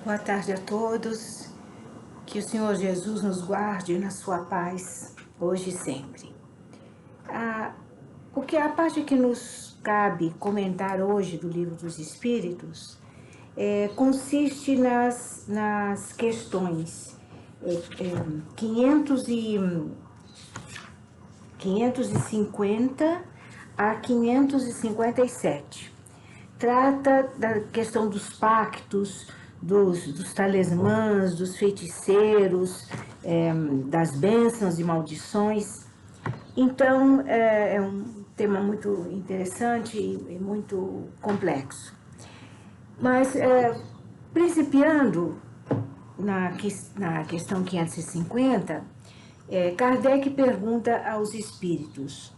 Boa tarde a todos, que o Senhor Jesus nos guarde na sua paz, hoje e sempre. A parte que nos cabe comentar hoje do Livro dos Espíritos consiste nas questões 550 a 557. Trata da questão dos pactos, dos talismãs, dos feiticeiros, das bênçãos e maldições. Então, é um tema muito interessante e muito complexo. Mas, principiando na questão 550, Kardec pergunta aos espíritos: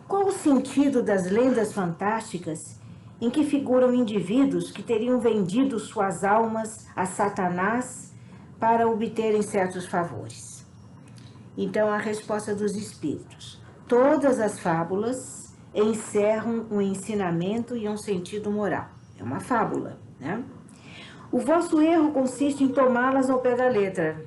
qual o sentido das lendas fantásticas em que figuram indivíduos que teriam vendido suas almas a Satanás para obterem certos favores? Então, a resposta dos espíritos: todas as fábulas encerram um ensinamento e um sentido moral. É uma fábula, né? O vosso erro consiste em tomá-las ao pé da letra.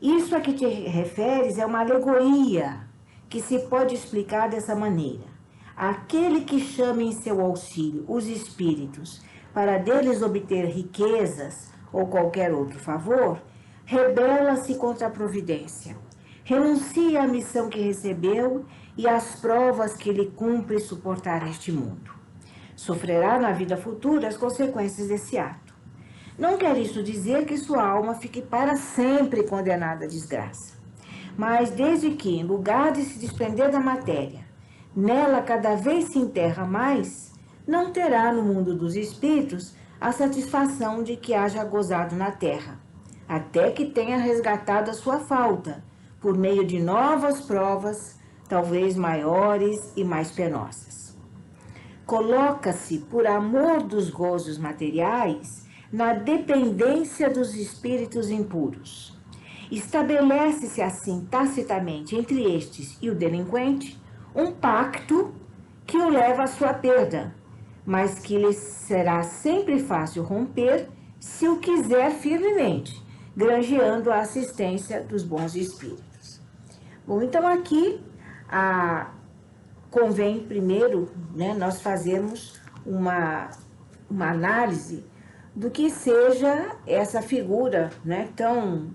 Isso a que te referes é uma alegoria que se pode explicar dessa maneira: aquele que chama em seu auxílio os espíritos para deles obter riquezas ou qualquer outro favor, rebela-se contra a providência, renuncia à missão que recebeu e às provas que lhe cumpre suportar neste mundo. Sofrerá na vida futura as consequências desse ato. Não quer isso dizer que sua alma fique para sempre condenada à desgraça. Mas desde que, em lugar de se desprender da matéria, nela cada vez se enterra mais, não terá no mundo dos espíritos a satisfação de que haja gozado na terra, até que tenha resgatado a sua falta, por meio de novas provas, talvez maiores e mais penosas. Coloca-se, por amor dos gozos materiais, na dependência dos espíritos impuros. Estabelece-se assim tacitamente entre estes e o delinquente um pacto que o leva à sua perda, mas que lhe será sempre fácil romper se o quiser firmemente, granjeando a assistência dos bons espíritos. Bom, então aqui convém primeiro, nós fazermos uma análise do que seja essa figura, tão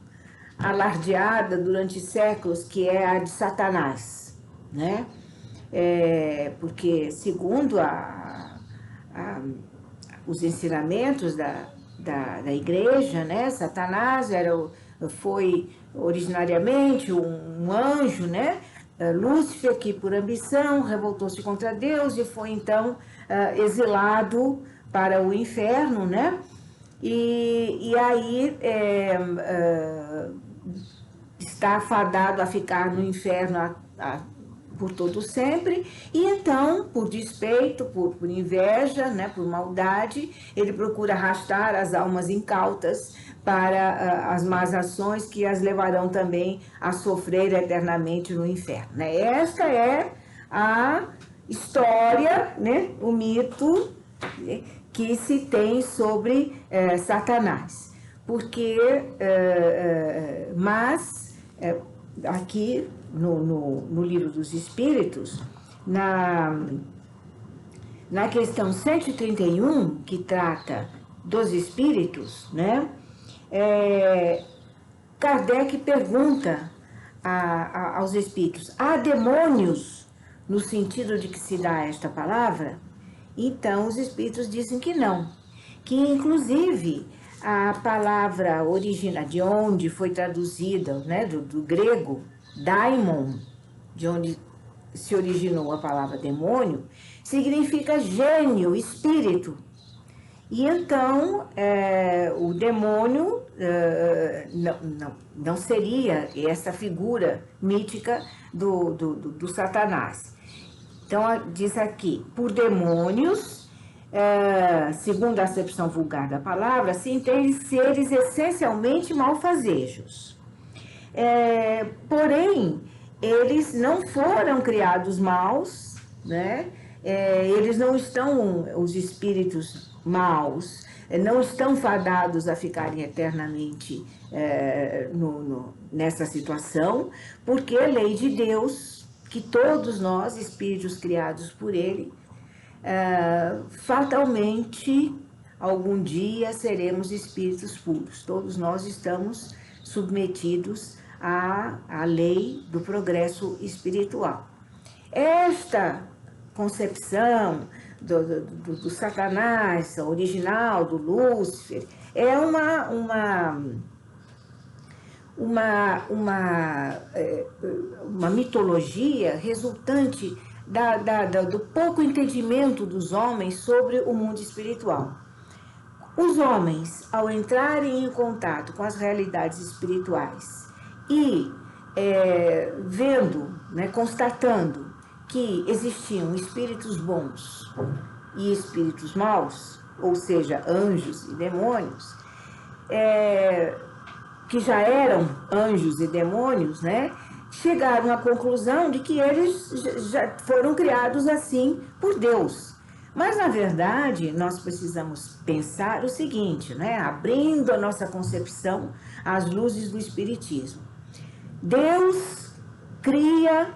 alardeada durante séculos, que é a de Satanás, porque segundo os ensinamentos da igreja, Satanás foi originariamente um anjo, Lúcifer, que por ambição revoltou-se contra Deus e foi então exilado para o inferno, e aí está fadado a ficar no inferno por todo sempre, e então, por despeito, por inveja, por maldade, ele procura arrastar as almas incautas para as más ações que as levarão também a sofrer eternamente no inferno. Esta é a história, o mito que se tem sobre Satanás. Porque, aqui no Livro dos Espíritos, na questão 131, que trata dos espíritos, Kardec pergunta aos espíritos: há demônios no sentido de que se dá esta palavra? Então, os espíritos dizem que não, que inclusive a palavra original, de onde foi traduzida, do grego, daimon, de onde se originou a palavra demônio, significa gênio, espírito. E então, o demônio não seria essa figura mítica do Satanás. Então, diz aqui: por demônios, segundo a acepção vulgar da palavra, se entende seres essencialmente malfazejos. Porém, eles não foram criados maus, eles não estão, os espíritos maus, não estão fadados a ficarem eternamente nessa situação, porque é lei de Deus que todos nós, espíritos criados por Ele, fatalmente, algum dia seremos espíritos puros. Todos nós estamos submetidos à lei do progresso espiritual. Esta concepção do Satanás, original, do Lúcifer, é uma mitologia resultante do pouco entendimento dos homens sobre o mundo espiritual. Os homens, ao entrarem em contato com as realidades espirituais e vendo, constatando que existiam espíritos bons e espíritos maus, ou seja, anjos e demônios, que já eram anjos e demônios, chegaram à conclusão de que eles já foram criados assim por Deus. Mas, na verdade, nós precisamos pensar o seguinte, abrindo a nossa concepção às luzes do Espiritismo. Deus cria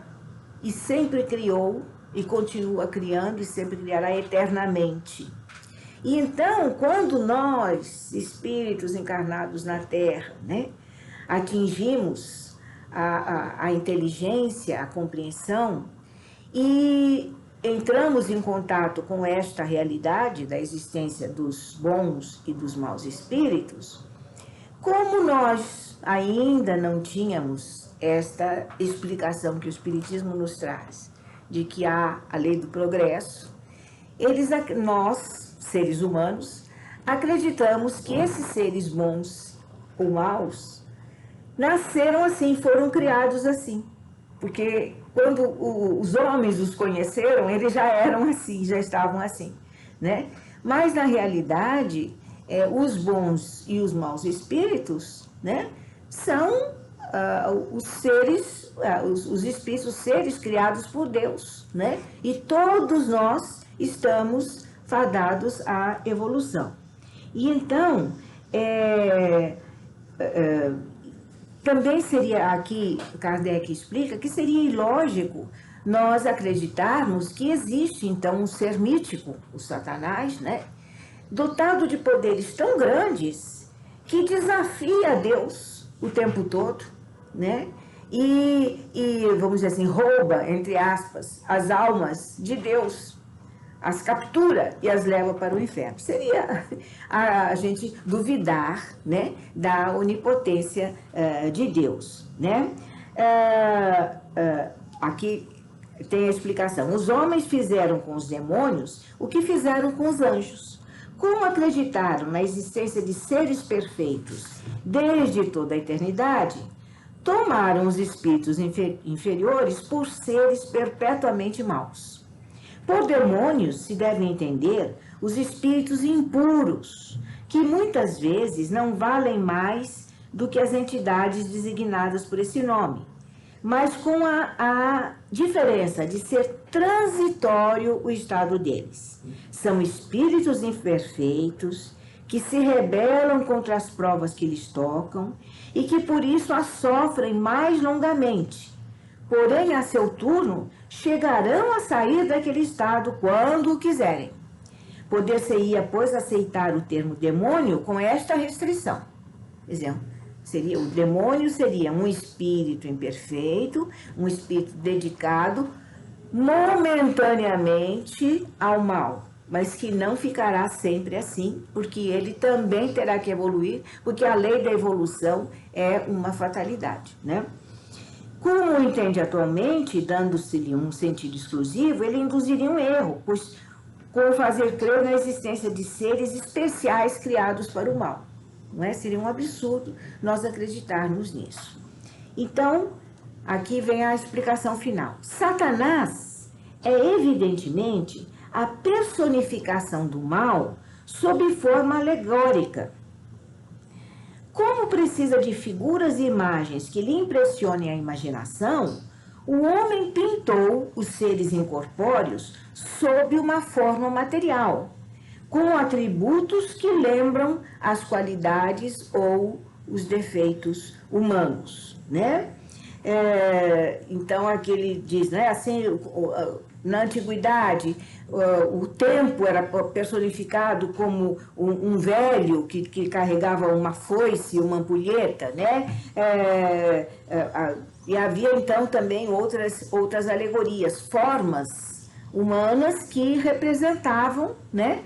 e sempre criou, e continua criando e sempre criará eternamente. E então, quando nós, espíritos encarnados na Terra, atingimos a inteligência, a compreensão, e entramos em contato com esta realidade da existência dos bons e dos maus espíritos, como nós ainda não tínhamos esta explicação que o Espiritismo nos traz, de que há a lei do progresso, nós, seres humanos, acreditamos que esses seres bons ou maus nasceram assim, foram criados assim. Porque quando os homens os conheceram, eles já eram assim, já estavam assim, Mas, na realidade, os bons e os maus espíritos, são os seres, os espíritos, os seres criados por Deus, E todos nós estamos fadados à evolução. E então, também seria, aqui Kardec explica, que seria ilógico nós acreditarmos que existe, então, um ser mítico, o Satanás, dotado de poderes tão grandes que desafia Deus o tempo todo, e, vamos dizer assim, rouba, entre aspas, as almas de Deus, as captura e as leva para o inferno. Seria a gente duvidar, da onipotência de Deus, Aqui tem a explicação. Os homens fizeram com os demônios o que fizeram com os anjos. Como acreditaram na existência de seres perfeitos desde toda a eternidade, tomaram os espíritos inferiores por seres perpetuamente maus. Por demônios se devem entender os espíritos impuros, que muitas vezes não valem mais do que as entidades designadas por esse nome, mas com a diferença de ser transitório o estado deles. São espíritos imperfeitos que se rebelam contra as provas que lhes tocam e que por isso as sofrem mais longamente. Porém, a seu turno, chegarão a sair daquele estado quando o quiserem. Poder-se-ia, pois, aceitar o termo demônio com esta restrição. Por exemplo, o demônio seria um espírito imperfeito, um espírito dedicado momentaneamente ao mal, mas que não ficará sempre assim, porque ele também terá que evoluir, porque a lei da evolução é uma fatalidade, Como entende atualmente, dando-se-lhe um sentido exclusivo, ele induziria um erro, pois com fazer crer na existência de seres especiais criados para o mal. Seria um absurdo nós acreditarmos nisso. Então, aqui vem a explicação final. Satanás é, evidentemente, a personificação do mal sob forma alegórica. Como precisa de figuras e imagens que lhe impressionem a imaginação, o homem pintou os seres incorpóreos sob uma forma material, com atributos que lembram as qualidades ou os defeitos humanos, né? Então, aqui ele diz, né, assim, na antiguidade, o tempo era personificado como um velho que carregava uma foice, uma ampulheta, né? E havia, então, também outras alegorias, formas humanas que representavam, né,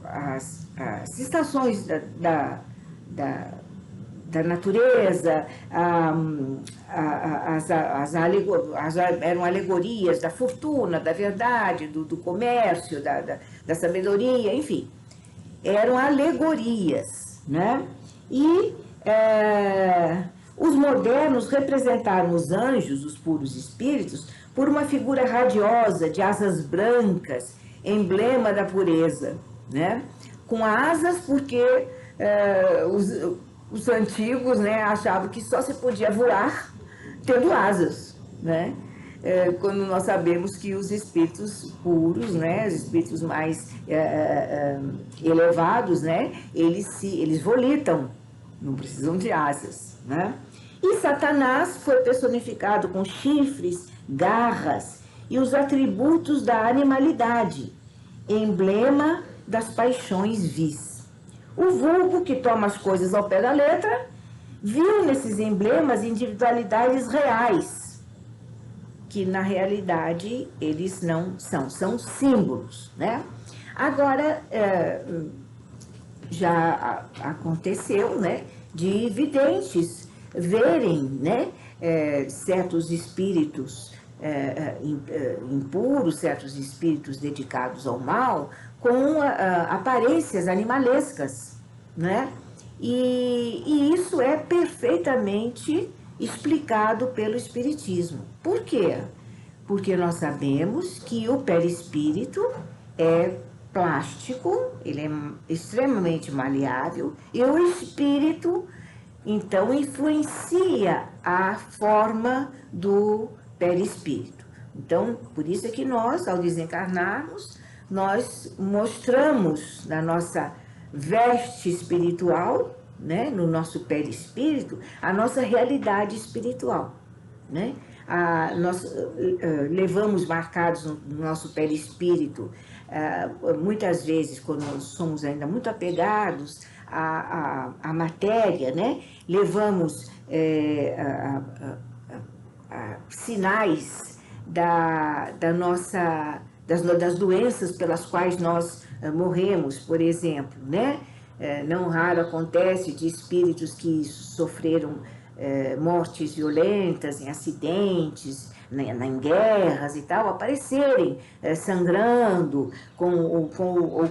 as estações da natureza, eram alegorias da fortuna, da verdade, do comércio, da sabedoria, enfim, eram alegorias, né? E os modernos representaram os anjos, os puros espíritos, por uma figura radiosa de asas brancas, emblema da pureza, né? Com asas porque os antigos, né, achavam que só se podia voar tendo asas, né? Quando nós sabemos que os espíritos puros, né, os espíritos mais elevados, né, eles volitam, não precisam de asas, né? E Satanás foi personificado com chifres, garras e os atributos da animalidade, emblema das paixões vis. O vulgo, que toma as coisas ao pé da letra, viu nesses emblemas individualidades reais, que na realidade eles não são símbolos, né? Agora, já aconteceu, né, de videntes verem, né, certos espíritos impuros, certos espíritos dedicados ao mal, com aparências animalescas, né? E isso é perfeitamente explicado pelo Espiritismo. Por quê? Porque nós sabemos que o perispírito é plástico, ele é extremamente maleável, e o espírito, então, influencia a forma do perispírito. Então, por isso é que nós, ao desencarnarmos, nós mostramos na nossa veste espiritual, né, no nosso perispírito, a nossa realidade espiritual, né? Nós levamos marcados no nosso perispírito, muitas vezes, quando nós somos ainda muito apegados à matéria, né? Levamos sinais das doenças pelas quais nós morremos, por exemplo, né? Não raro acontece de espíritos que sofreram mortes violentas em acidentes, em guerras e tal, aparecerem sangrando ou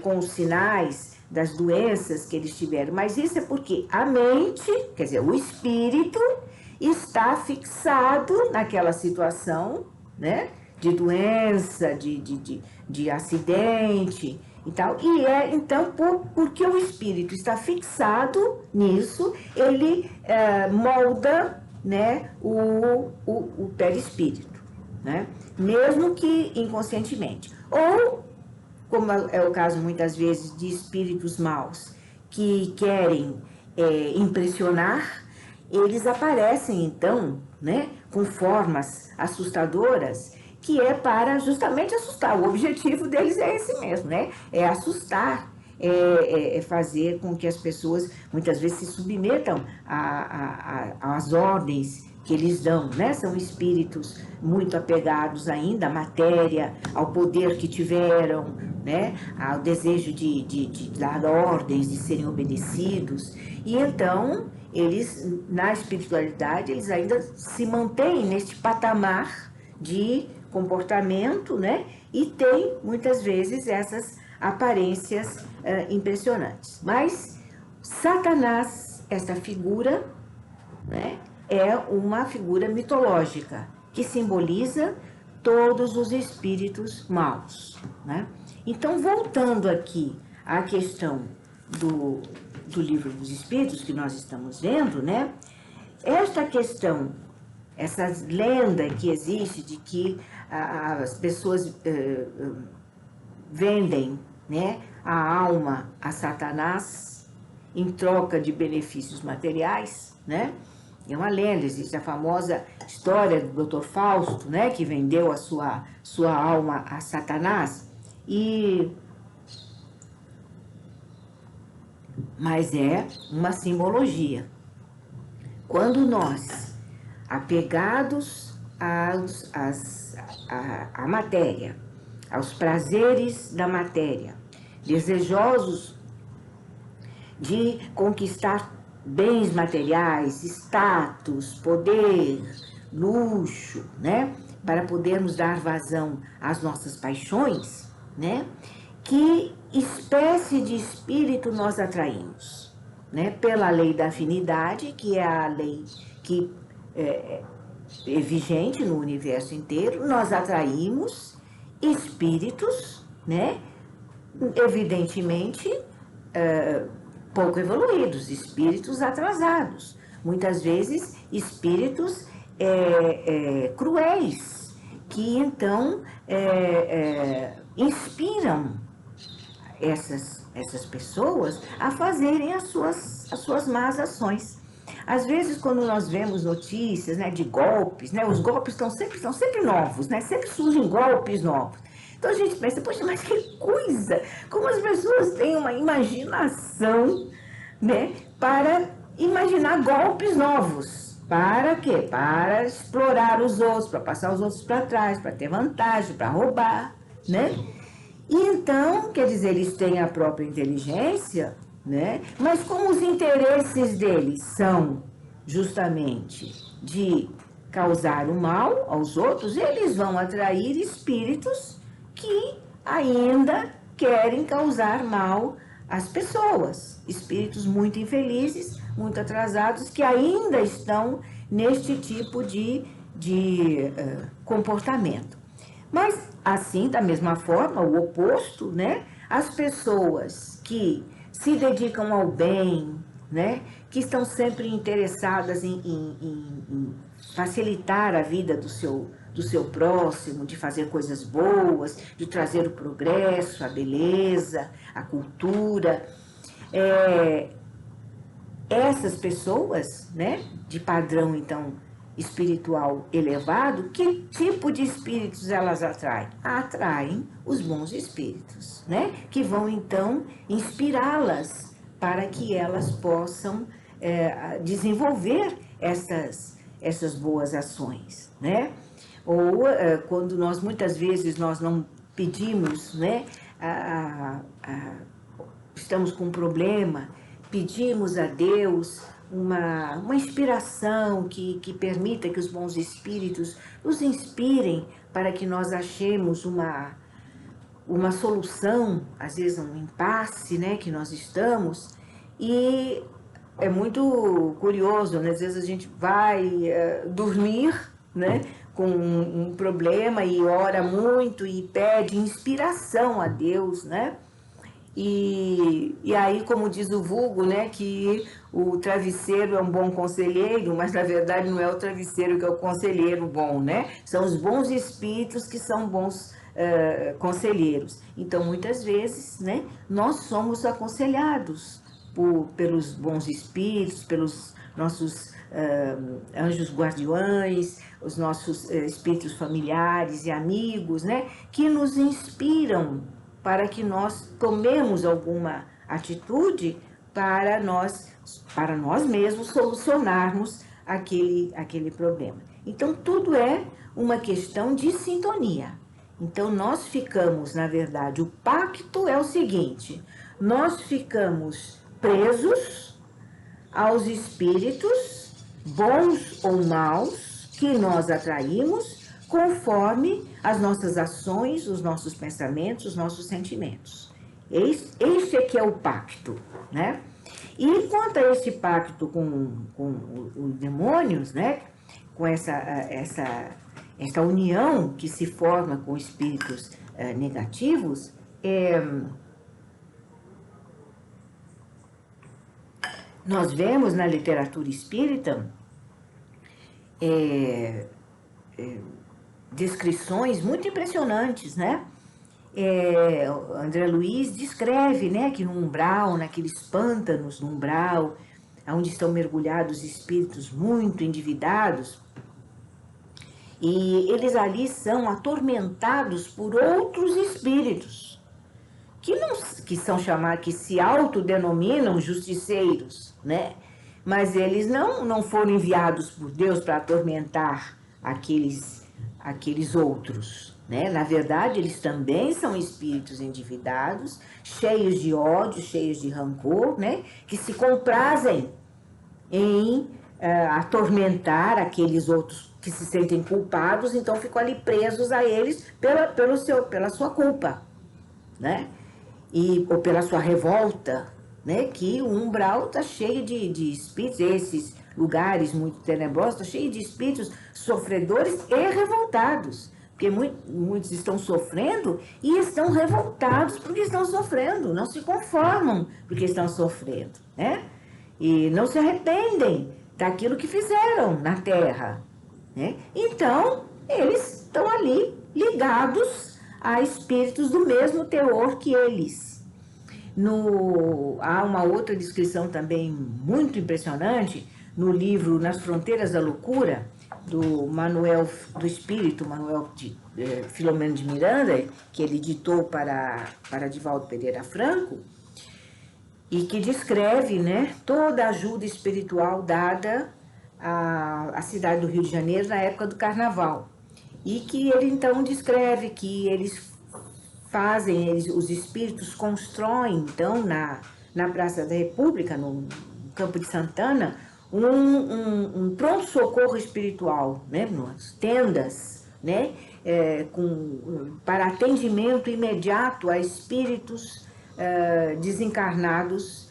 com os sinais das doenças que eles tiveram. Mas isso é porque a mente, quer dizer, o espírito, está fixado naquela situação, né, de doença, de acidente e tal. E então, porque o espírito está fixado nisso, ele molda, né, o perispírito, né, mesmo que inconscientemente. Ou, como é o caso muitas vezes de espíritos maus que querem impressionar, eles aparecem então, né, com formas assustadoras, que é para justamente assustar. O objetivo deles é esse mesmo, né? É assustar, é fazer com que as pessoas muitas vezes se submetam às ordens que eles dão, né? São espíritos muito apegados ainda à matéria, ao poder que tiveram, né? Ao desejo de dar ordens, de serem obedecidos. E então, eles, na espiritualidade, eles ainda se mantêm neste patamar de comportamento, né? E tem, muitas vezes, essas aparências impressionantes. Mas Satanás, essa figura, né, é uma figura mitológica que simboliza todos os espíritos maus, né? Então, voltando aqui à questão do Livro dos Espíritos que nós estamos vendo, né? Esta questão, essa lenda que existe de que as pessoas vendem né, a alma a Satanás em troca de benefícios materiais, né? É uma lenda, existe a famosa história do Dr. Fausto, né, que vendeu a sua alma a Satanás. Mas é uma simbologia. Quando nós, apegados à matéria, aos prazeres da matéria, desejosos de conquistar bens materiais, status, poder, luxo, né? Para podermos dar vazão às nossas paixões, né? Que espécie de espírito nós atraímos, né? Pela lei da afinidade, que é a lei que é vigente no universo inteiro, nós atraímos espíritos, né? Evidentemente, pouco evoluídos, espíritos atrasados, muitas vezes espíritos cruéis, que então inspiram essas pessoas a fazerem as suas más ações. Às vezes, quando nós vemos notícias, né, de golpes, né, os golpes estão sempre novos, né, sempre surgem golpes novos. Então a gente pensa, poxa, mas que coisa! Como as pessoas têm uma imaginação, né, para imaginar golpes novos. Para quê? Para explorar os outros, para passar os outros para trás, para ter vantagem, para roubar, né? E então, quer dizer, eles têm a própria inteligência, né? Mas como os interesses deles são justamente de causar o mal aos outros, eles vão atrair espíritos que ainda querem causar mal às pessoas. Espíritos muito infelizes, muito atrasados, que ainda estão neste tipo de comportamento. Mas, assim, da mesma forma, o oposto, né? As pessoas que se dedicam ao bem, né? Que estão sempre interessadas em facilitar a vida do seu próximo, de fazer coisas boas, de trazer o progresso, a beleza, a cultura. Essas pessoas, né? De padrão, então, espiritual elevado, que tipo de espíritos elas atraem? Atraem os bons espíritos, né? Que vão então inspirá-las para que elas possam desenvolver essas boas ações, né? Ou quando nós muitas vezes nós não pedimos, né? Estamos com um problema, pedimos a Deus uma inspiração que permita que os bons espíritos nos inspirem para que nós achemos uma solução, às vezes um impasse, né, que nós estamos. E é muito curioso, né? Às vezes a gente vai dormir, né, com um problema e ora muito e pede inspiração a Deus, né? E aí, como diz o vulgo, né, que o travesseiro é um bom conselheiro, mas na verdade não é o travesseiro que é o conselheiro bom, né? São os bons espíritos que são bons conselheiros. Então, muitas vezes, né, nós somos aconselhados pelos bons espíritos, pelos nossos anjos guardiões, os nossos espíritos familiares e amigos, né, que nos inspiram para que nós tomemos alguma atitude para nós mesmos solucionarmos aquele problema. Então, tudo é uma questão de sintonia. Então, nós ficamos, na verdade, o pacto é o seguinte: nós ficamos presos aos espíritos, bons ou maus, que nós atraímos, conforme as nossas ações, os nossos pensamentos, os nossos sentimentos. Este é que é o pacto, né? E quanto a esse pacto com os demônios, né? Com essa união que se forma com espíritos negativos, nós vemos na literatura espírita descrições muito impressionantes, né? André Luiz descreve, né, que no umbral, naqueles pântanos no umbral, onde estão mergulhados espíritos muito endividados, e eles ali são atormentados por outros espíritos, que são chamados, que se autodenominam justiceiros, né? Mas eles não foram enviados por Deus para atormentar aqueles outros, né? Na verdade, eles também são espíritos endividados, cheios de ódio, cheios de rancor, né? Que se comprazem em atormentar aqueles outros que se sentem culpados, então ficam ali presos a eles pela sua culpa, né? Ou pela sua revolta, né? Que o umbral está cheio de espíritos, esses lugares muito tenebrosos, está cheio de espíritos sofredores e revoltados, porque muitos estão sofrendo e estão revoltados porque estão sofrendo, não se conformam porque estão sofrendo, né? E não se arrependem daquilo que fizeram na Terra, né? Então, eles estão ali ligados a espíritos do mesmo teor que eles. Há uma outra descrição também muito impressionante no livro Nas Fronteiras da Loucura, do Espírito Manuel Filomeno de Miranda, que ele ditou para Divaldo Pereira Franco, e que descreve, né, toda a ajuda espiritual dada à cidade do Rio de Janeiro na época do Carnaval. E que ele então descreve que os espíritos constroem então na Praça da República, no Campo de Santana, um pronto-socorro espiritual, né, nas tendas, né, para atendimento imediato a espíritos desencarnados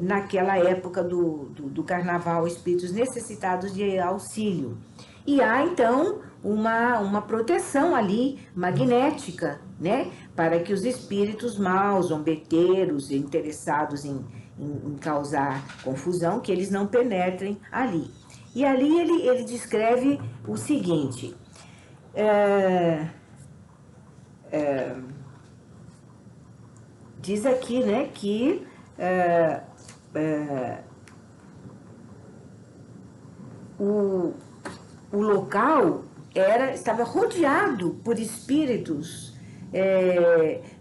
naquela época do Carnaval, espíritos necessitados de auxílio. E há, então, uma proteção ali, magnética, né, para que os espíritos maus, zombeteiros, interessados em causar confusão, que eles não penetrem ali. E ali ele descreve o seguinte: diz aqui, né, que o local estava rodeado por espíritos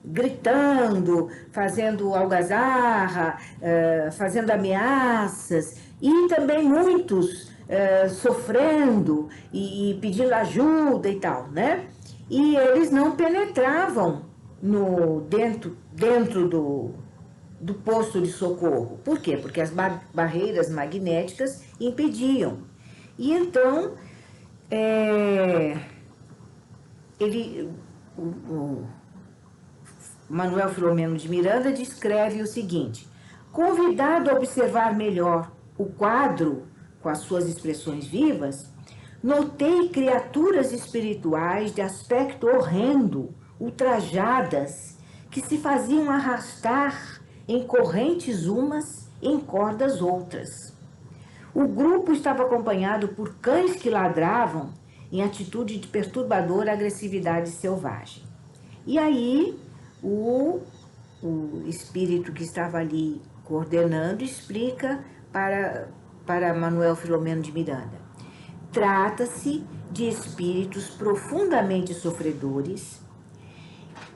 gritando, fazendo algazarra, fazendo ameaças, e também muitos sofrendo e pedindo ajuda e tal, né? E eles não penetravam dentro do posto de socorro. Por quê? Porque as barreiras magnéticas impediam. E então, o Manuel Filomeno de Miranda descreve o seguinte: convidado a observar melhor o quadro com as suas expressões vivas, notei criaturas espirituais de aspecto horrendo, ultrajadas, que se faziam arrastar em correntes umas, em cordas outras. O grupo estava acompanhado por cães que ladravam em atitude de perturbadora agressividade selvagem. E aí, o espírito que estava ali coordenando explica para Manuel Filomeno de Miranda: trata-se de espíritos profundamente sofredores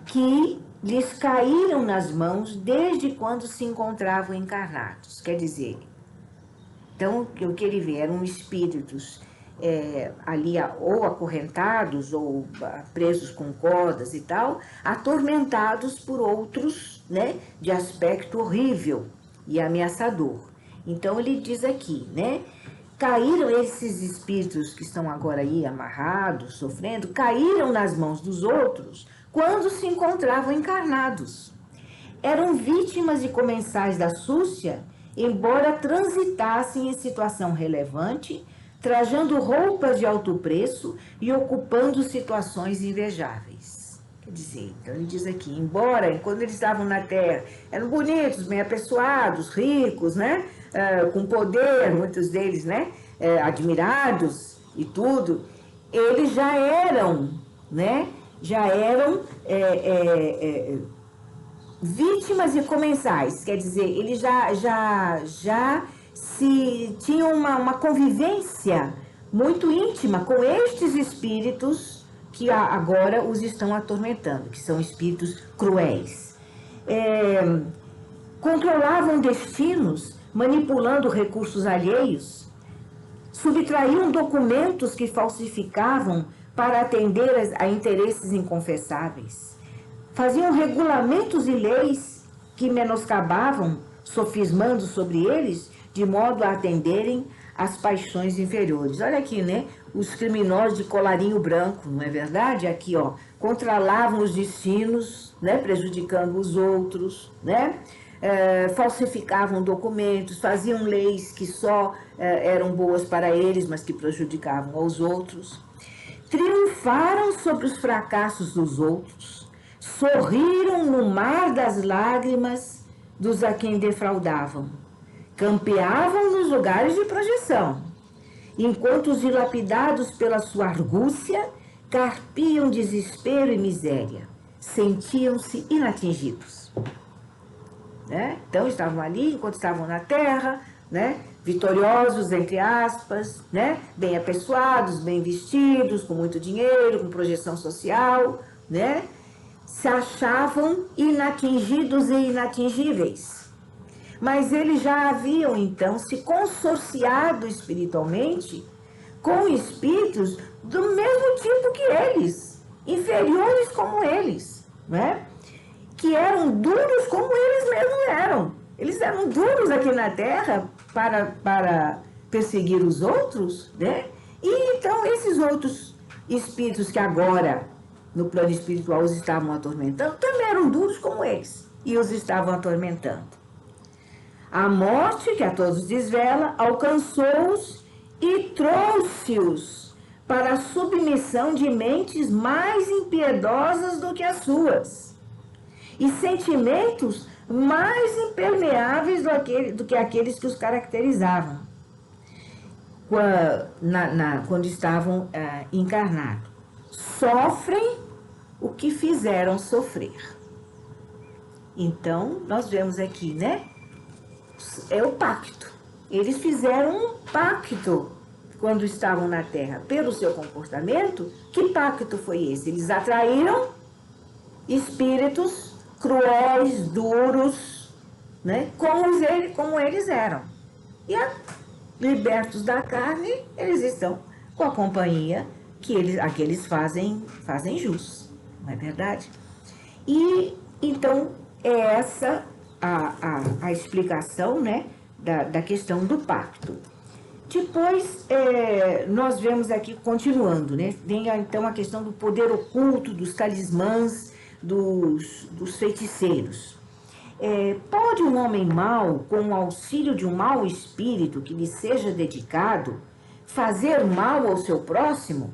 que lhes caíram nas mãos desde quando se encontravam encarnados. Quer dizer, então, o que ele vê eram espíritos ali ou acorrentados ou presos com cordas e tal, atormentados por outros, né, de aspecto horrível e ameaçador. Então, ele diz aqui, né, caíram esses espíritos que estão agora aí amarrados, sofrendo, caíram nas mãos dos outros quando se encontravam encarnados. Eram vítimas de comensais da súcia, embora transitassem em situação relevante, trajando roupas de alto preço e ocupando situações invejáveis. Quer dizer, então ele diz aqui, embora quando eles estavam na Terra eram bonitos, bem apessoados, ricos, né, com poder, muitos deles, né, admirados e tudo, eles já eram, né, já eram vítimas e comensais, quer dizer, eles já se tinham uma convivência muito íntima com estes espíritos que agora os estão atormentando, que são espíritos cruéis. Controlavam destinos, manipulando recursos alheios, subtraíam documentos que falsificavam para atender a interesses inconfessáveis, faziam regulamentos e leis que menoscabavam, sofismando sobre eles, de modo a atenderem às paixões inferiores. Olha aqui, né? Os criminosos de colarinho branco, não é verdade? Aqui, ó, controlavam os destinos, né? Prejudicando os outros, né? Falsificavam documentos, faziam leis que só eram boas para eles, mas que prejudicavam aos outros. Triunfaram sobre os fracassos dos outros, sorriram no mar das lágrimas dos a quem defraudavam, campeavam nos lugares de projeção, enquanto os dilapidados pela sua argúcia carpiam desespero e miséria, sentiam-se inatingidos. Né? Então estavam ali enquanto estavam na terra, né? Vitoriosos, entre aspas, né? Bem apessoados, bem vestidos, com muito dinheiro, com projeção social, né? Se achavam inatingidos e inatingíveis. Mas eles já haviam então se consorciado espiritualmente com espíritos do mesmo tipo que eles, inferiores como eles, né? Que eram duros como eles mesmos eram. Eles eram duros aqui na Terra para perseguir os outros, né? E então esses outros espíritos que agora, no plano espiritual, os estavam atormentando, também eram duros como eles e os estavam atormentando. A morte, que a todos desvela, alcançou-os e trouxe-os para a submissão de mentes mais impiedosas do que as suas, e sentimentos mais impermeáveis do que aqueles que os caracterizavam quando estavam encarnados. Sofrem o que fizeram sofrer. Então, nós vemos aqui, né? É o pacto. Eles fizeram um pacto quando estavam na Terra. Pelo seu comportamento, que pacto foi esse? Eles atraíram espíritos cruéis, duros, né? Como eles eram. E libertos da carne, eles estão com a companhia que eles fazem jus, não é verdade? E então é essa a explicação, né, da questão do pacto. Depois, nós vemos aqui, continuando, né, vem então a questão do poder oculto, dos talismãs, dos feiticeiros. Pode um homem mau, com o auxílio de um mau espírito que lhe seja dedicado, fazer mal ao seu próximo?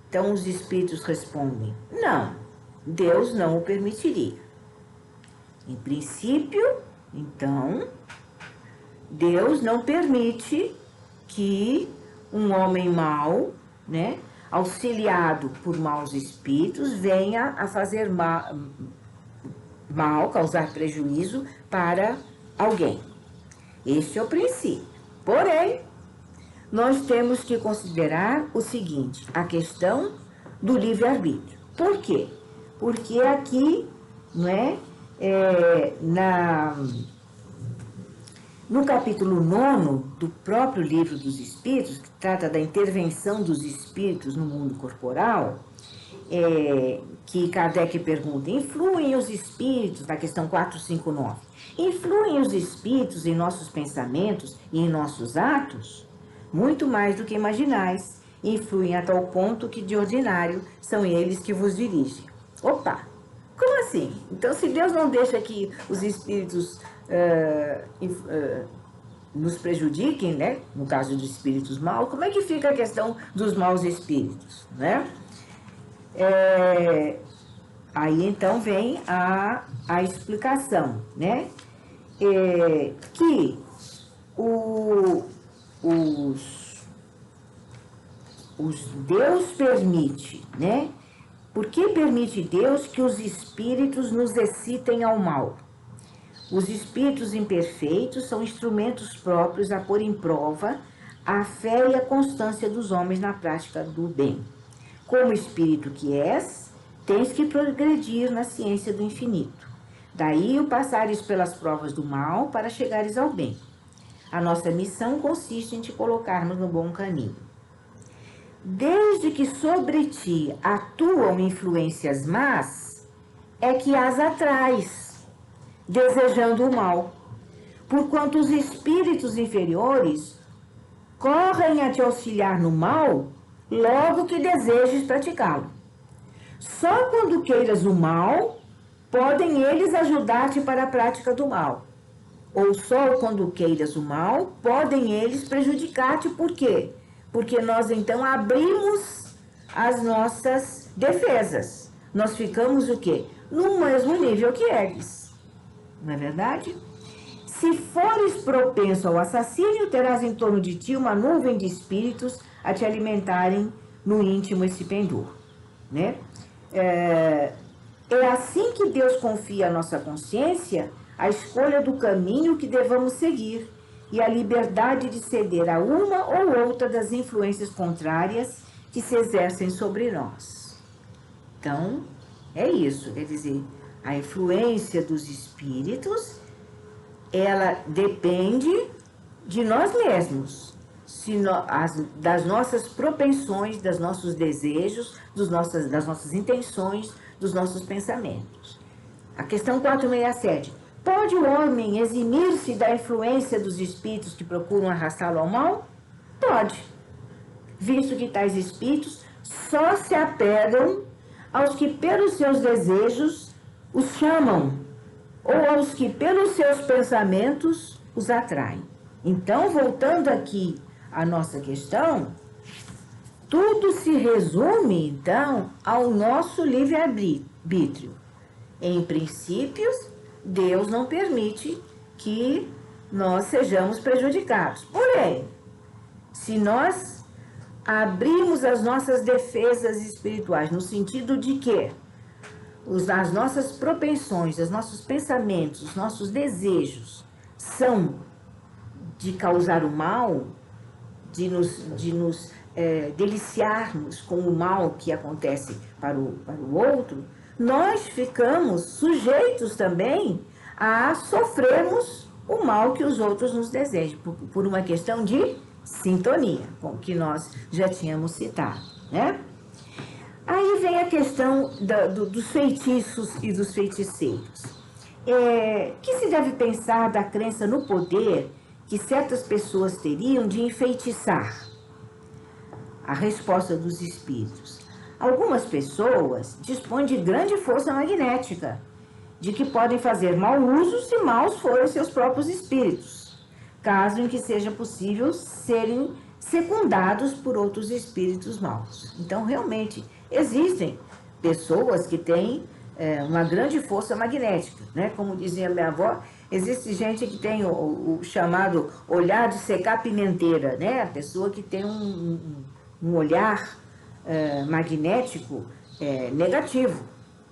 Então os espíritos respondem: não, Deus não o permitiria. Em princípio, então, Deus não permite que um homem mau, né, auxiliado por maus espíritos, venha a fazer mal, causar prejuízo para alguém. Este é o princípio. Porém, nós temos que considerar o seguinte, a questão do livre-arbítrio. Por quê? Porque aqui, não é, no capítulo 9 do próprio Livro dos Espíritos, que trata da intervenção dos espíritos no mundo corporal, que Kardec pergunta: influem os espíritos, na questão 459, influem os espíritos em nossos pensamentos e em nossos atos? Muito mais do que imaginais, influem a tal ponto que de ordinário são eles que vos dirigem. Opa! Como assim? Então, se Deus não deixa que os espíritos nos prejudiquem, né? No caso de espíritos maus, como é que fica a questão dos maus espíritos, né? Aí então vem a explicação, né? Que Deus permite, né? Por que permite Deus que os espíritos nos excitem ao mal? Os espíritos imperfeitos são instrumentos próprios a pôr em prova a fé e a constância dos homens na prática do bem. Como espírito que és, tens que progredir na ciência do infinito. Daí o passares pelas provas do mal para chegares ao bem. A nossa missão consiste em te colocarmos no bom caminho. Desde que sobre ti atuam influências más, é que as atrais, desejando o mal. Porquanto os espíritos inferiores correm a te auxiliar no mal, logo que desejes praticá-lo. Só quando queiras o mal, podem eles ajudar-te para a prática do mal. Ou só quando queiras o mal, podem eles prejudicar-te. Por quê? Porque nós então abrimos as nossas defesas. Nós ficamos o quê? No mesmo nível que eles. Não é verdade? Se fores propenso ao assassínio, terás em torno de ti uma nuvem de espíritos a te alimentarem no íntimo esse pendor, né? É assim que Deus confia à nossa consciência a escolha do caminho que devamos seguir e a liberdade de ceder a uma ou outra das influências contrárias que se exercem sobre nós. Então, é isso, quer dizer, a influência dos espíritos, ela depende de nós mesmos, das nossas propensões, dos nossos desejos, das nossas intenções, dos nossos pensamentos. A questão 467. Pode o homem eximir-se da influência dos espíritos que procuram arrastá-lo ao mal? Pode, visto que tais espíritos só se apegam aos que pelos seus desejos os chamam, ou aos que pelos seus pensamentos os atraem. Então, voltando aqui à nossa questão, tudo se resume, então, ao nosso livre-arbítrio. Em princípios, Deus não permite que nós sejamos prejudicados. Porém, se nós abrirmos as nossas defesas espirituais, no sentido de que as nossas propensões, os nossos pensamentos, os nossos desejos são de causar o mal, de nos deliciarmos com o mal que acontece para o outro, nós ficamos sujeitos também a sofrermos o mal que os outros nos desejam, por uma questão de sintonia, com o que nós já tínhamos citado, né? Aí vem a questão dos feitiços e dos feiticeiros. Que se deve pensar da crença no poder que certas pessoas teriam de enfeitiçar? A resposta dos espíritos. Algumas pessoas dispõem de grande força magnética, de que podem fazer mau uso se maus forem seus próprios espíritos, caso em que seja possível serem secundados por outros espíritos maus. Então, realmente, existem pessoas que têm uma grande força magnética, né? Como dizia minha avó, existe gente que tem o chamado olhar de secar pimenteira, né? A pessoa que tem um olhar magnético negativo,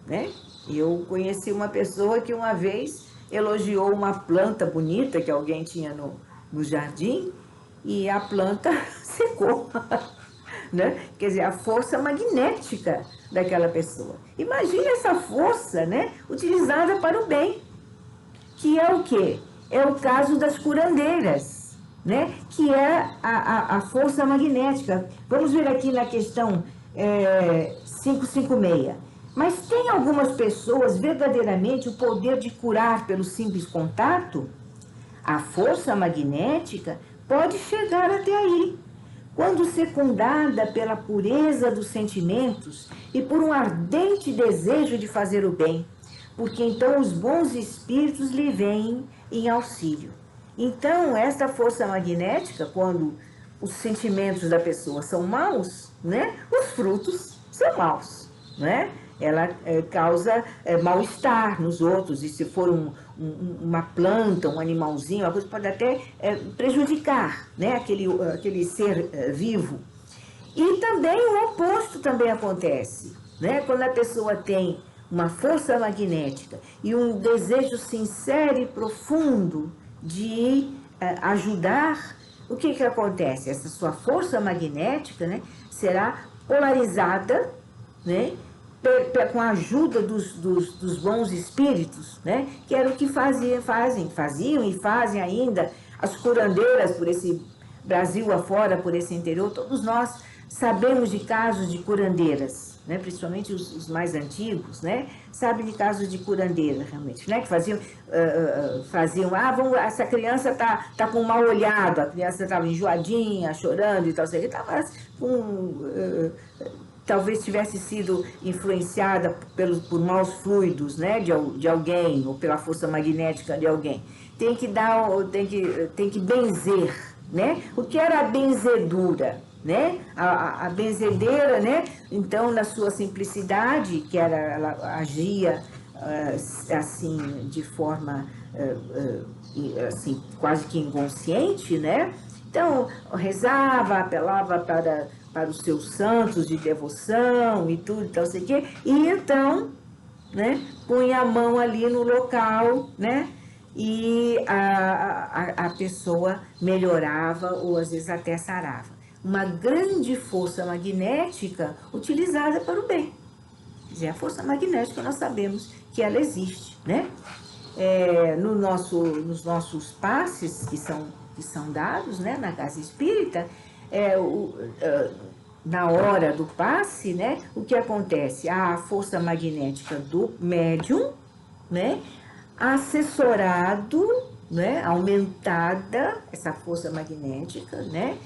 né? Eu conheci uma pessoa que uma vez elogiou uma planta bonita que alguém tinha no jardim e a planta secou, né? Quer dizer, a força magnética daquela pessoa. Imagine essa força, né, utilizada para o bem, que é o quê? É o caso das curandeiras, né? Que é a força magnética. Vamos ver aqui na questão 556. Mas tem algumas pessoas verdadeiramente o poder de curar pelo simples contato? A força magnética pode chegar até aí, quando secundada pela pureza dos sentimentos e por um ardente desejo de fazer o bem, porque então os bons espíritos lhe vêm em auxílio. Então, essa força magnética, quando os sentimentos da pessoa são maus, né, os frutos são maus, né? Ela causa mal-estar nos outros, e se for uma planta, um animalzinho, uma coisa pode até prejudicar, né, aquele ser vivo. E também o oposto também acontece. né? Quando a pessoa tem uma força magnética e um desejo sincero e profundo de ajudar, o que acontece? Essa sua força magnética, né, será polarizada, né, com a ajuda dos bons espíritos, né, que era o que faziam e fazem ainda as curandeiras por esse Brasil afora, por esse interior. Todos nós sabemos de casos de curandeiras, né, principalmente os mais antigos, né, sabem de casos de curandeira, realmente, né, que faziam, essa criança tá com um mal olhado, a criança estava enjoadinha, chorando e tal, estava com... talvez tivesse sido influenciada por maus fluidos, né, de alguém, ou pela força magnética de alguém. Tem que benzer, né? O que era a benzedura, né? A benzedeira, né? Então, na sua simplicidade, que era, ela agia assim, de forma assim, quase que inconsciente, né? Então, rezava, apelava para os seus santos de devoção e tudo, então, sei o quê, e então, né, punha a mão ali no local, né, e a pessoa melhorava ou às vezes até sarava. Uma grande força magnética utilizada para o bem. Quer dizer, a força magnética nós sabemos que ela existe, né? Nos nossos passes que são dados, né, na casa espírita, na hora do passe, né, o que acontece? A força magnética do médium, né, assessorado, né, aumentada, essa força magnética, né,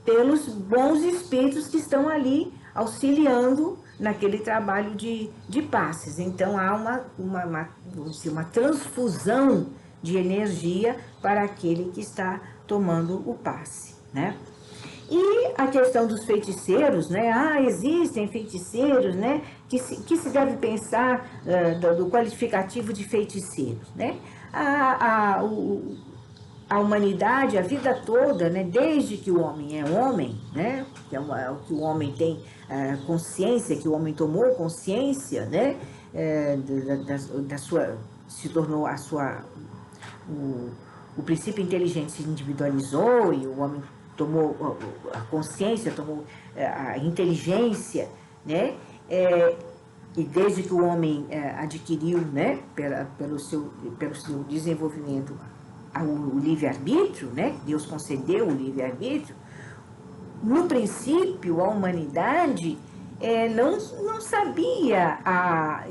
pelos bons espíritos que estão ali auxiliando naquele trabalho de passes. Então, há uma transfusão de energia para aquele que está tomando o passe, né? E a questão dos feiticeiros, né? Existem feiticeiros, né? Que se deve pensar do qualificativo de feiticeiros, né? A humanidade, a vida toda, né? Desde que o homem é homem, né? Que é o que o homem tem consciência, que o homem tomou consciência, né? Da sua, se tornou a sua... O princípio inteligente se individualizou e o homem tomou a consciência, tomou a inteligência, né? E desde que o homem adquiriu, né, pelo seu desenvolvimento, o livre-arbítrio, né? Deus concedeu o livre-arbítrio. No princípio, a humanidade não sabia a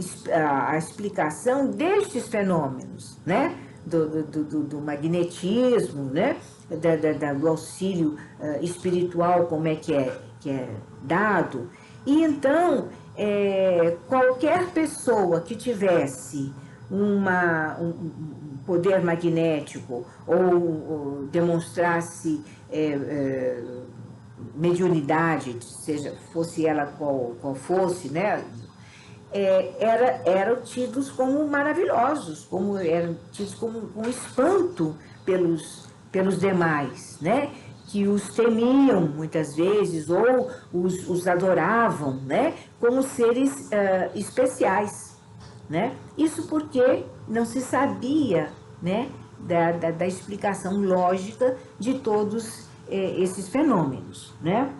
explicação destes fenômenos, né? Do magnetismo, né? Do auxílio espiritual, como é que é dado. E então, qualquer pessoa que tivesse um poder magnético ou demonstrasse mediunidade, fosse ela qual fosse, né? Eram tidos como maravilhosos, eram tidos como um espanto pelos demais, né? Que os temiam muitas vezes ou os adoravam, né? Como seres especiais, né? Isso porque não se sabia, né? Da explicação lógica de todos esses fenômenos, né?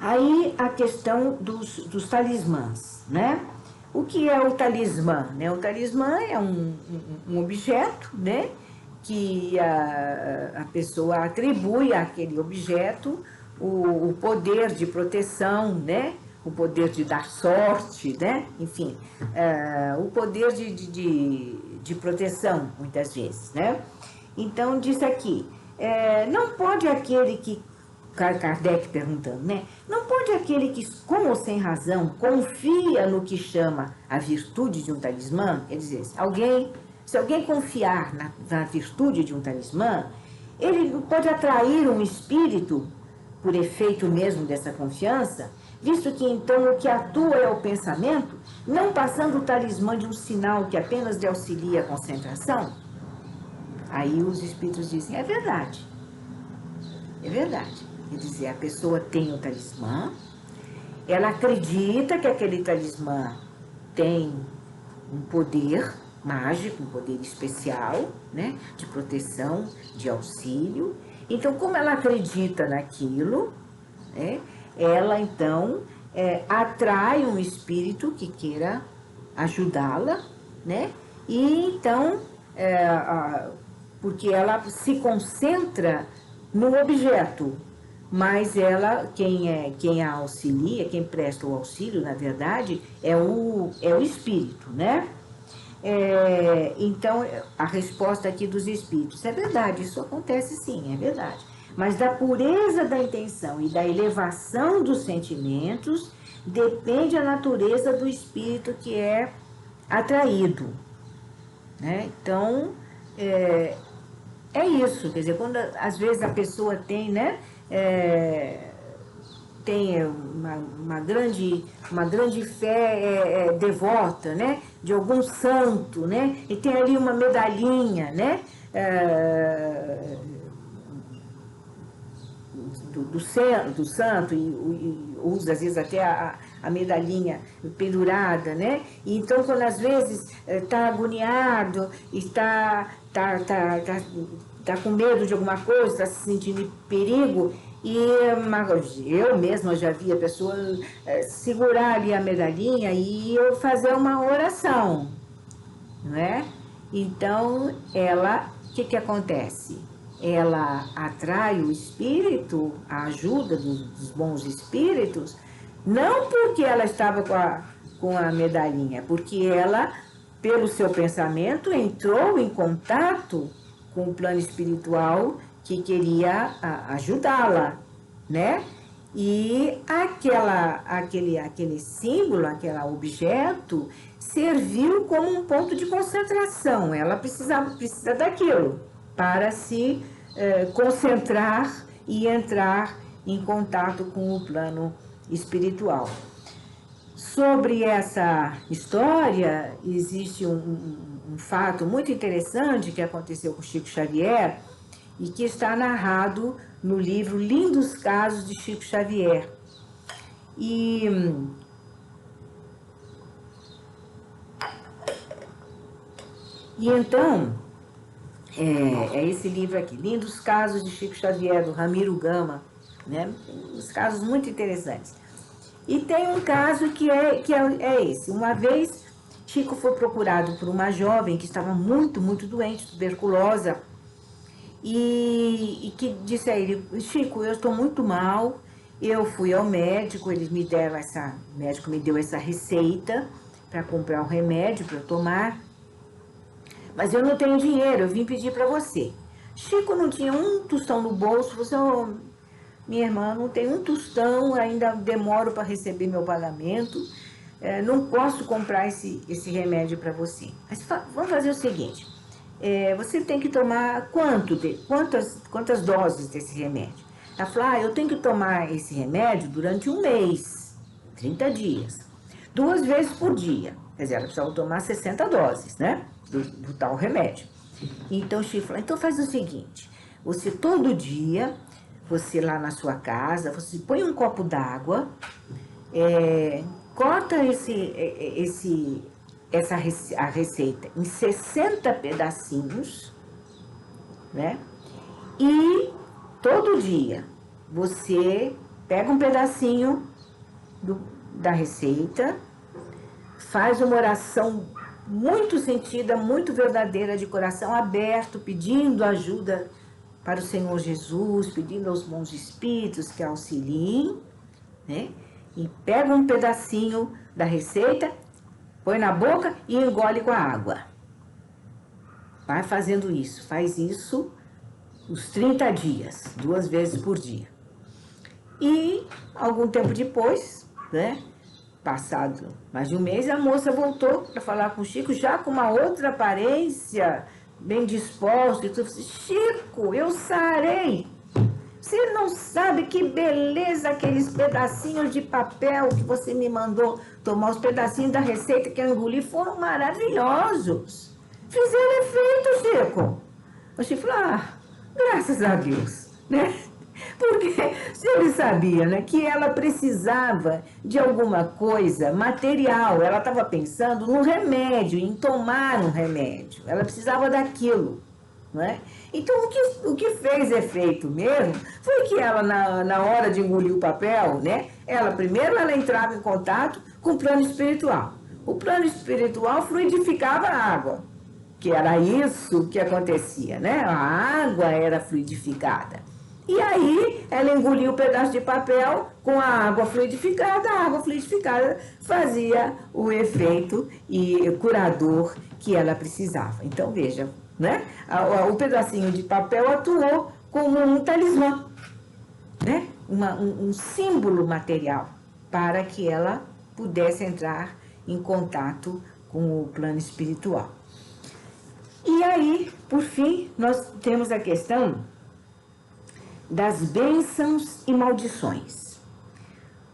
Aí a questão dos talismãs, né? O que é o talismã? Né? O talismã é um objeto, né? Que a pessoa atribui àquele objeto o poder de proteção, né? O poder de dar sorte, né? Enfim, o poder de proteção, muitas vezes, né? Então, diz aqui, não pode aquele que... Kardec perguntando, né? Não pode aquele que, com ou sem razão, confia no que chama a virtude de um talismã, quer dizer, se alguém confiar na virtude de um talismã, ele pode atrair um espírito, por efeito mesmo dessa confiança, visto que então o que atua é o pensamento, não passando o talismã de um sinal que apenas lhe auxilia a concentração. Aí os espíritos dizem, é verdade. É verdade. Quer dizer, a pessoa tem o talismã ela acredita que aquele talismã tem um poder mágico, um poder especial, né, de proteção, de auxílio. Então, como ela acredita naquilo, né, ela então atrai um espírito que queira ajudá-la, né? E então, porque ela se concentra no objeto, mas ela, quem a auxilia, quem presta o auxílio, na verdade, é o espírito, né? Então, a resposta aqui dos espíritos, é verdade, isso acontece sim, é verdade. Mas da pureza da intenção e da elevação dos sentimentos depende a natureza do espírito que é atraído, né? Então, é isso, quer dizer, quando às vezes a pessoa tem, né, tem uma grande fé devota, né, de algum santo, né, e tem ali uma medalhinha, né, do santo, e usa às vezes até a medalhinha pendurada, né? E então, quando às vezes está agoniado, está com medo de alguma coisa, está se sentindo em perigo, e eu mesma já vi a pessoa segurar ali a medalhinha e eu fazer uma oração, não é? Então, o que acontece? Ela atrai o espírito, a ajuda dos bons espíritos, não porque ela estava com a medalhinha, porque ela, pelo seu pensamento, entrou em contato com o plano espiritual que queria ajudá-la, né? E aquele símbolo, aquele objeto, serviu como um ponto de concentração. Ela precisa daquilo para se concentrar e entrar em contato com o plano espiritual. Sobre essa história, existe um fato muito interessante que aconteceu com Chico Xavier e que está narrado no livro Lindos Casos de Chico Xavier. E então, esse livro aqui, Lindos Casos de Chico Xavier, do Ramiro Gama, né? Uns casos muito interessantes. E tem um caso que é esse. Uma vez, Chico foi procurado por uma jovem que estava muito, muito doente, tuberculosa, e que disse a ele: Chico, eu estou muito mal, eu fui ao médico, o médico me deu essa receita para comprar um remédio para eu tomar, mas eu não tenho dinheiro, eu vim pedir para você. Chico não tinha um tostão no bolso, minha irmã, não tem um tostão, ainda demoro para receber meu pagamento, não posso comprar esse remédio para você. Mas vamos fazer o seguinte, você tem que tomar quantas doses desse remédio? Ela falou, eu tenho que tomar esse remédio durante um mês, 30 dias, 2 vezes por dia. Quer dizer, ela precisava tomar 60 doses, né, do tal remédio. Então, o Chico falou, então faz o seguinte, você todo dia, você lá na sua casa, você põe um copo d'água, corta a receita em 60 pedacinhos, né? E todo dia você pega um pedacinho da receita, faz uma oração muito sentida, muito verdadeira, de coração aberto, pedindo ajuda para o Senhor Jesus, pedindo aos bons espíritos que auxiliem, né? E pega um pedacinho da receita, põe na boca e engole com a água. Vai fazendo isso, faz isso os 30 dias, 2 vezes por dia. E algum tempo depois, né, passado mais de um mês, a moça voltou para falar com o Chico, já com uma outra aparência, bem disposta, e tudo. Chico, eu sarei. Você não sabe que beleza aqueles pedacinhos de papel que você me mandou tomar, os pedacinhos da receita que eu engoli, foram maravilhosos. Fizeram efeito, Chico. O Chico falou, graças a Deus, né? Porque se ele sabia, né, que ela precisava de alguma coisa material, ela estava pensando no remédio, em tomar um remédio, ela precisava daquilo. Não é? Então, o que fez efeito mesmo foi que ela, na hora de engolir o papel, né, ela entrava em contato com o plano espiritual. O plano espiritual fluidificava a água, que era isso que acontecia, né? A água era fluidificada. E aí ela engoliu o pedaço de papel com a água fluidificada fazia o efeito e curador que ela precisava. Então, veja, né? O pedacinho de papel atuou como um talismã, né? Um símbolo material para que ela pudesse entrar em contato com o plano espiritual. E aí, por fim, nós temos a questão das bênçãos e maldições.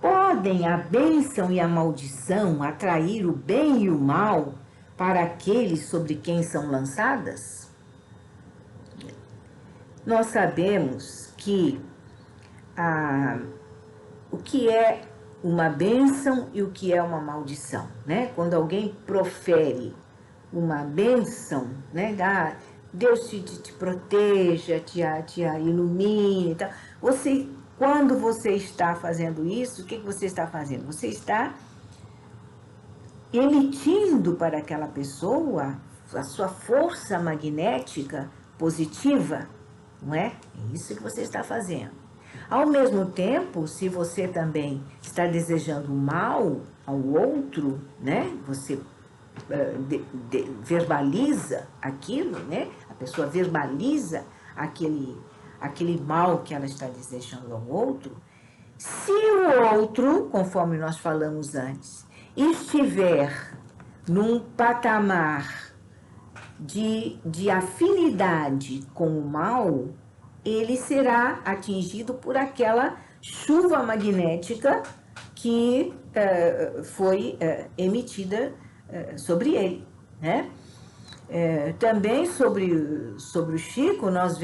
Podem a bênção e a maldição atrair o bem e o mal para aqueles sobre quem são lançadas? Nós sabemos que o que é uma bênção e o que é uma maldição, né? Quando alguém profere uma bênção, né? Deus te proteja, te ilumine e tal. Quando você está fazendo isso, o que você está fazendo? Você está emitindo para aquela pessoa a sua força magnética positiva, não é? É isso que você está fazendo. Ao mesmo tempo, se você também está desejando mal ao outro, né? Você verbaliza aquilo, né? A pessoa verbaliza aquele mal que ela está desejando ao outro. Se o outro, conforme nós falamos antes, estiver num patamar de afinidade com o mal, ele será atingido por aquela chuva magnética que foi emitida sobre ele, né? Também sobre o Chico, nós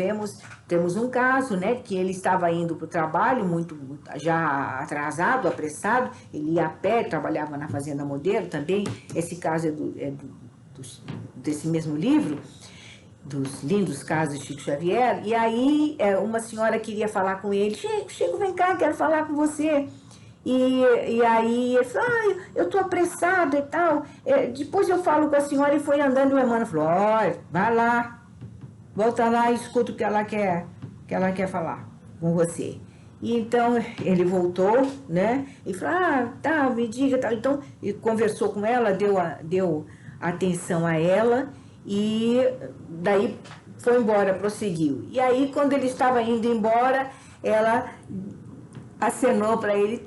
temos um caso, né, que ele estava indo para o trabalho, muito já atrasado, apressado, ele ia a pé, trabalhava na Fazenda Modelo, também esse caso desse mesmo livro, dos lindos casos de Chico Xavier, e aí uma senhora queria falar com ele, Chico, vem cá, quero falar com você. E aí ele falou, eu estou apressado e tal, depois eu falo com a senhora. E foi andando, e o Emmanuel falou, olha, vai lá, volta lá e escuta o que ela quer falar com você. E então ele voltou, né, e falou, tá, me diga, tal. Então ele conversou com ela, deu atenção a ela, e daí foi embora, prosseguiu. E aí quando ele estava indo embora, ela acenou para ele,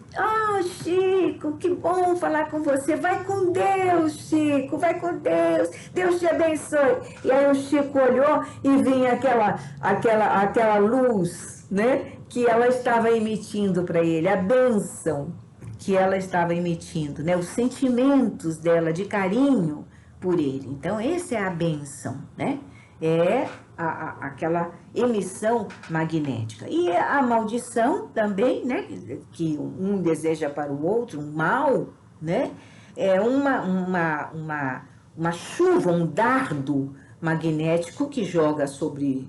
Chico, que bom falar com você, vai com Deus, Chico, vai com Deus, Deus te abençoe. E aí o Chico olhou e vinha aquela luz, né, que ela estava emitindo para ele, a bênção que ela estava emitindo, né, os sentimentos dela de carinho por ele. Então, essa é a bênção, né, é aquela emissão magnética. E a maldição também, né, que um deseja para o outro, um mal, né, é uma chuva, um dardo magnético que joga sobre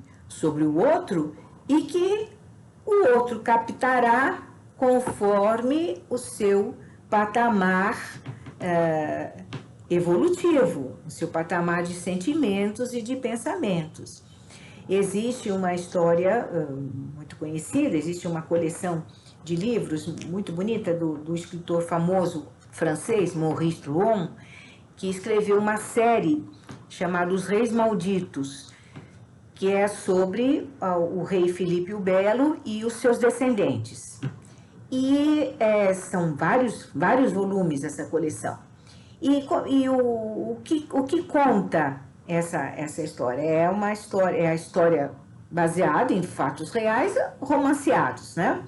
o outro e que o outro captará conforme o seu patamar evolutivo, o seu patamar de sentimentos e de pensamentos. Existe uma história muito conhecida, existe uma coleção de livros muito bonita do escritor famoso francês, Maurice Druon, que escreveu uma série chamada Os Reis Malditos, que é sobre o rei Filipe o Belo e os seus descendentes. E são vários volumes essa coleção. E o que conta essa história? É a história baseada em fatos reais, romanceados, né?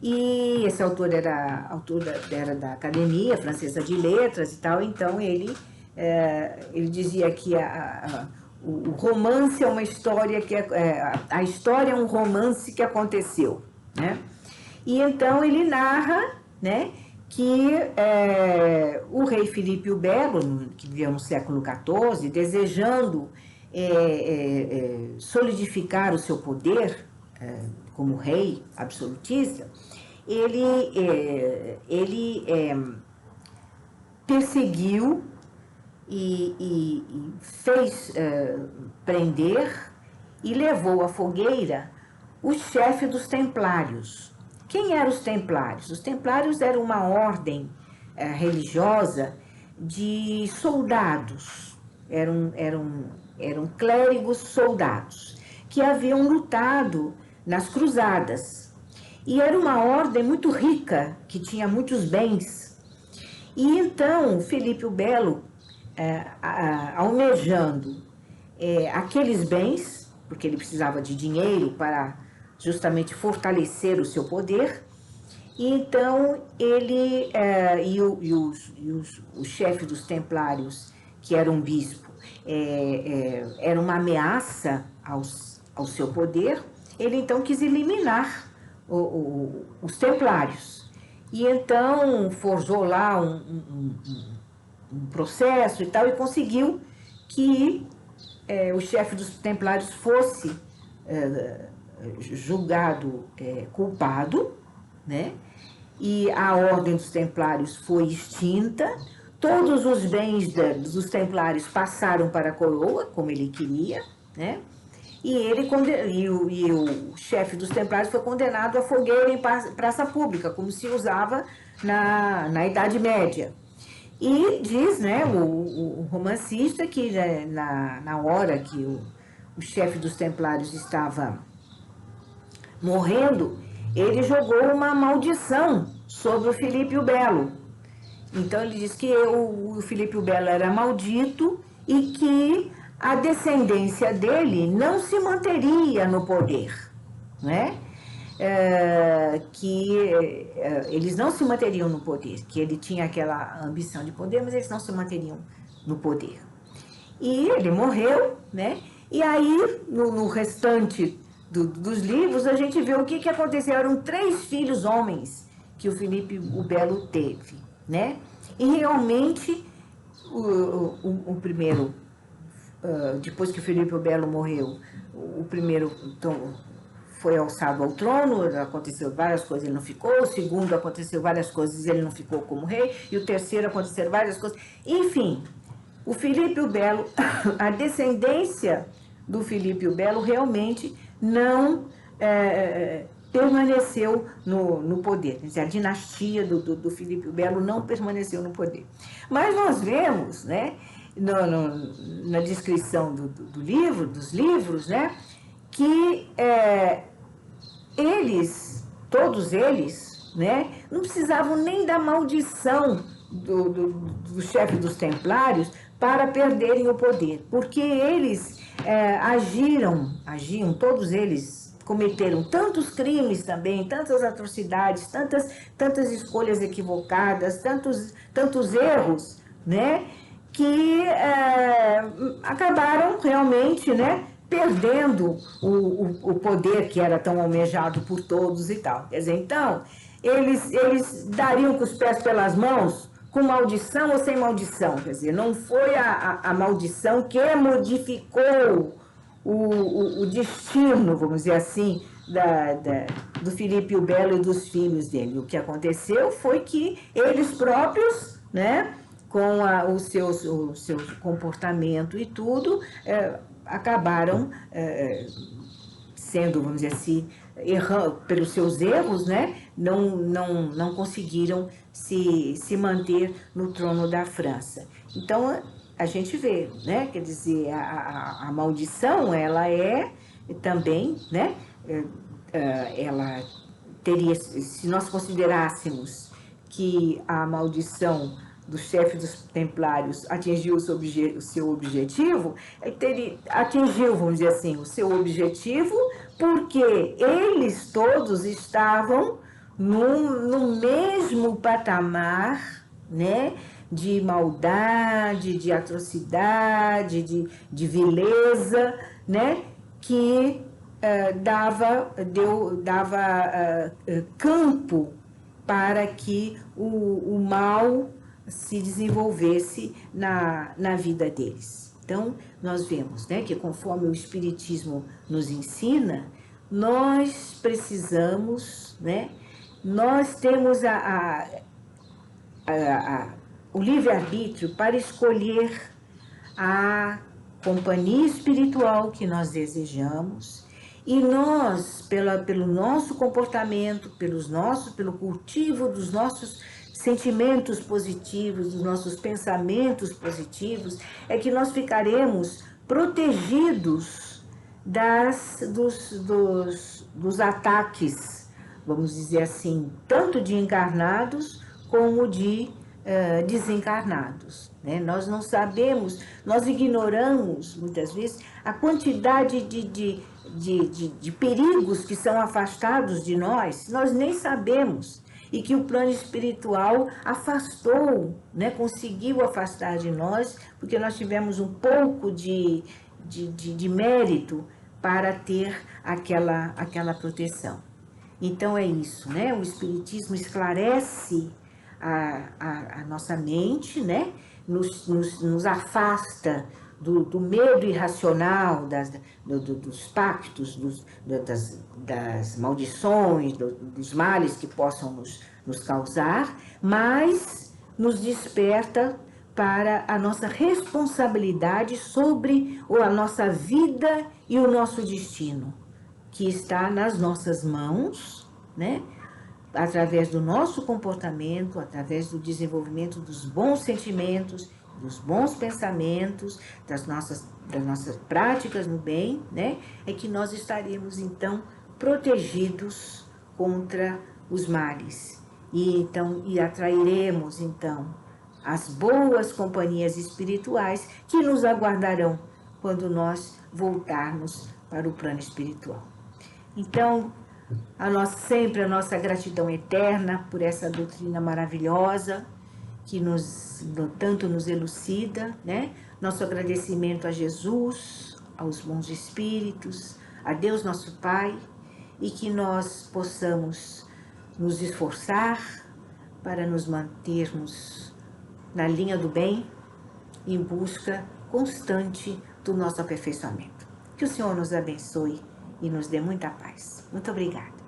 E esse autor era da Academia Francesa de Letras e tal, então ele dizia que o romance é uma história a história é um romance que aconteceu, né? E então ele narra, né, que o rei Filipe o Belo, que viveu no século XIV, desejando solidificar o seu poder como rei absolutista, ele perseguiu e fez prender e levou à fogueira o chefe dos templários. Quem eram os templários? Os templários eram uma ordem religiosa de soldados, eram clérigos soldados, que haviam lutado nas cruzadas. E era uma ordem muito rica, que tinha muitos bens. E então Filipe o Belo, almejando aqueles bens, porque ele precisava de dinheiro para justamente fortalecer o seu poder, e então ele o chefe dos templários, que era um bispo, era uma ameaça ao seu poder. Ele então quis eliminar os templários, e então forjou lá um processo e tal, e conseguiu que o chefe dos templários fosse julgado culpado, né? E a ordem dos templários foi extinta, todos os bens dos templários passaram para a coroa, como ele queria, né? E o chefe dos templários foi condenado à fogueira em praça pública, como se usava na Idade Média. E diz, né, o romancista, que na hora que o chefe dos templários estava morrendo, ele jogou uma maldição sobre o Filipe o Belo. Então ele diz que o Filipe o Belo era maldito e que a descendência dele não se manteria no poder, né? Que eles não se manteriam no poder, que ele tinha aquela ambição de poder, mas eles não se manteriam no poder. E ele morreu, né? E aí, no restante dos livros, a gente vê o que aconteceu. Eram 3 filhos homens que o Filipe o Belo teve, né? E realmente, o primeiro, depois que o Filipe o Belo morreu, o primeiro foi alçado ao trono, aconteceu várias coisas, ele não ficou. O segundo, aconteceu várias coisas, ele não ficou como rei. E o terceiro, aconteceram várias coisas. Enfim, o Filipe o Belo, a descendência do Filipe o Belo realmente não permaneceu no poder. Quer dizer, a dinastia do Filipe o Belo não permaneceu no poder. Mas nós vemos, né, na descrição do livro, dos livros, né, que todos eles, né, não precisavam nem da maldição do chefe dos templários para perderem o poder, porque eles agiam, todos eles cometeram tantos crimes também, tantas atrocidades, tantas escolhas equivocadas, tantos erros, né, que acabaram realmente, né, perdendo o poder que era tão almejado por todos e tal. Quer dizer, então, eles dariam com os pés pelas mãos, com maldição ou sem maldição. Quer dizer, não foi a maldição que modificou o destino, vamos dizer assim, do Filipe o Belo e dos filhos dele. O que aconteceu foi que eles próprios, né, com o seu comportamento e tudo, acabaram sendo, vamos dizer assim, errando pelos seus erros, né? Não conseguiram se manter no trono da França. Então, a gente vê, né? Quer dizer, a maldição, ela é também, né? Ela teria, se nós considerássemos que a maldição do chefe dos templários atingiu o seu objetivo, atingiu, vamos dizer assim, o seu objetivo, porque eles todos estavam no mesmo patamar, né, de maldade, de atrocidade, de vileza, né, que dava campo para que o mal se desenvolvesse na vida deles. Então, nós vemos, né, que conforme o Espiritismo nos ensina, nós precisamos, né, nós temos o livre-arbítrio para escolher a companhia espiritual que nós desejamos, e nós, pelo nosso comportamento, pelo cultivo dos nossos sentimentos positivos, dos nossos pensamentos positivos, é que nós ficaremos protegidos dos ataques, vamos dizer assim, tanto de encarnados como de desencarnados, né? Nós não sabemos, nós ignoramos muitas vezes a quantidade de perigos que são afastados de nós nem sabemos, e que o plano espiritual afastou, né? Conseguiu afastar de nós, porque nós tivemos um pouco de mérito para ter aquela proteção. Então é isso, né? O Espiritismo esclarece a nossa mente, né? Nos afasta do medo irracional, dos pactos, das maldições, dos males que possam nos causar, mas nos desperta para a nossa responsabilidade sobre a nossa vida e o nosso destino, que está nas nossas mãos, né? Através do nosso comportamento, através do desenvolvimento dos bons sentimentos, dos bons pensamentos, das nossas práticas no bem, né? É que nós estaremos, então, protegidos contra os males. E atrairemos, então, as boas companhias espirituais que nos aguardarão quando nós voltarmos para o plano espiritual. Então, sempre a nossa gratidão eterna por essa doutrina maravilhosa que tanto nos elucida, né? Nosso agradecimento a Jesus, aos bons espíritos, a Deus nosso Pai, e que nós possamos nos esforçar para nos mantermos na linha do bem, em busca constante do nosso aperfeiçoamento. Que o Senhor nos abençoe e nos dê muita paz. Muito obrigada.